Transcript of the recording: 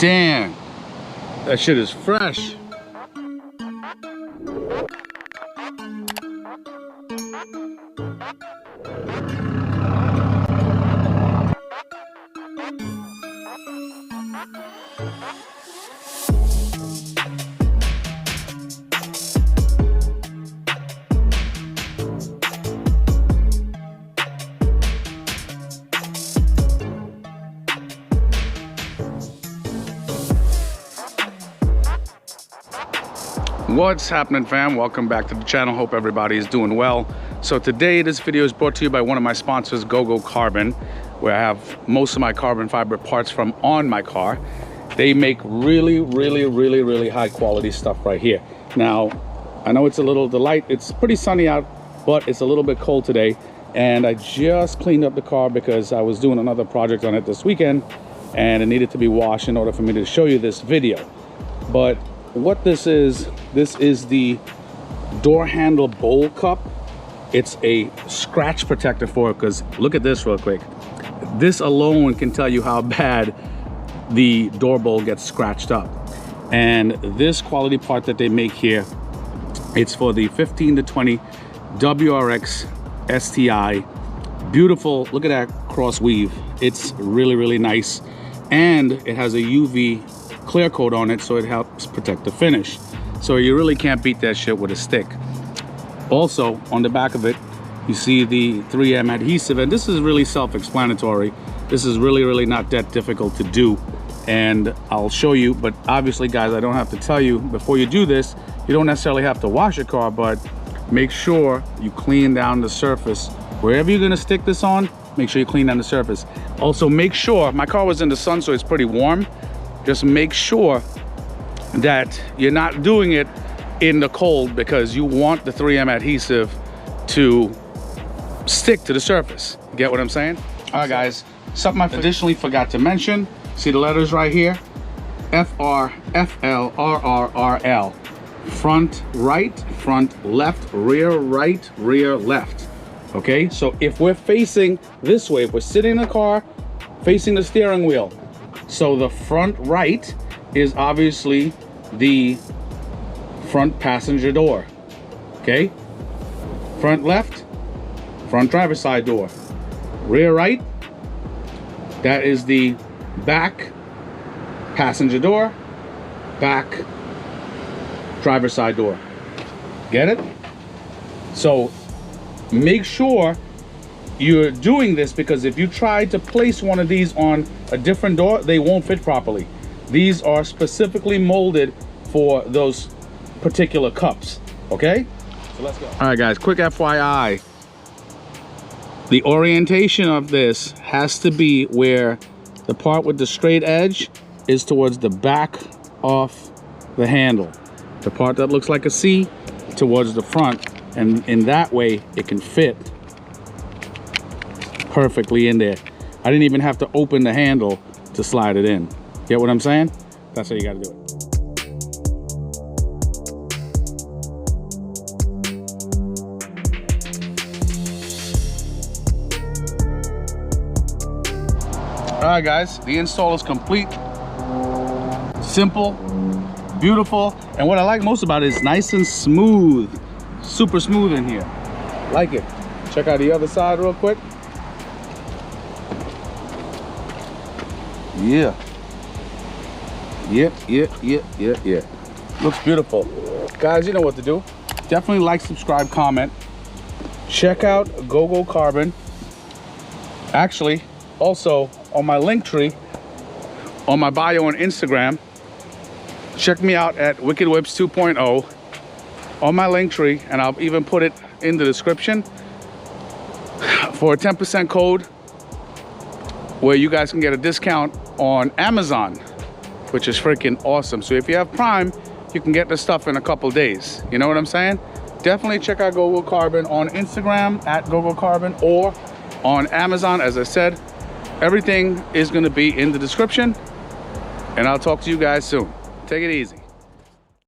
Damn, that shit is fresh. What's happening, fam? Welcome back to the channel. Hope everybody is doing well. So today this video is brought to you by one of my sponsors, Gogocarbon, where I have most of my carbon fiber parts from on my car. They make really high quality stuff right here. Now I know it's it's pretty sunny out, but it's a little bit cold today, and I just cleaned up the car because I was doing another project on it this weekend and it needed to be washed in order for me to show you this video. But what this is the door handle bowl cup. It's a scratch protector for it, because look at this real quick. This alone can tell you how bad the door bowl gets scratched up. And this quality part that they make here, it's for the 15 to 20 Wrx STI. Beautiful. Look at that cross weave. It's really nice, and it has a UV clear coat on it, so it helps protect the finish. So you really can't beat that shit with a stick. Also, on the back of it, you see the 3M adhesive, and this is really self-explanatory. This is really not that difficult to do, and I'll show you. But obviously, guys, I don't have to tell you, before you do this, you don't necessarily have to wash your car, but make sure you clean down the surface. Wherever you're gonna stick this on, make sure you clean down the surface. Also, make sure, my car was in the sun, so it's pretty warm. Just make sure that you're not doing it in the cold, because you want the 3M adhesive to stick to the surface. Get what I'm saying? All right, guys, something I additionally forgot to mention. See the letters right here? FR, FL, RR, RL. Front right, front left, rear right, rear left. Okay, so if we're facing this way, if we're sitting in the car facing the steering wheel, so the front right is obviously the front passenger door, okay? Front left, front driver's side door. Rear right, that is the back passenger door, back driver's side door. Get it? So make sure you're doing this, because if you try to place one of these on a different door, they won't fit properly. These are specifically molded for those particular cups, okay? So let's go. All right, guys, quick FYI. The orientation of this has to be where the part with the straight edge is towards the back of the handle. The part that looks like a C towards the front, and in that way it can fit perfectly in there. I didn't even have to open the handle to slide it in. Get what I'm saying? That's how you got to do it. All right, guys, the install is complete. Simple, beautiful, and what I like most about it is nice and smooth. Super smooth in here. Like it. Check out the other side real quick. Yeah. Yep. Looks beautiful. Guys, you know what to do. Definitely like, subscribe, comment. Check out Gogocarbon. Actually, also on my link tree, on my bio on Instagram, check me out at Wicked Whips 2.0 on my link tree, and I'll even put it in the description for a 10% code where you guys can get a discount on Amazon, which is freaking awesome. So if you have Prime, you can get this stuff in a couple days. You know what I'm saying? Definitely check out Gogocarbon on Instagram at Gogocarbon, or on Amazon. As I said, everything is going to be in the description, and I'll talk to you guys soon. Take it easy.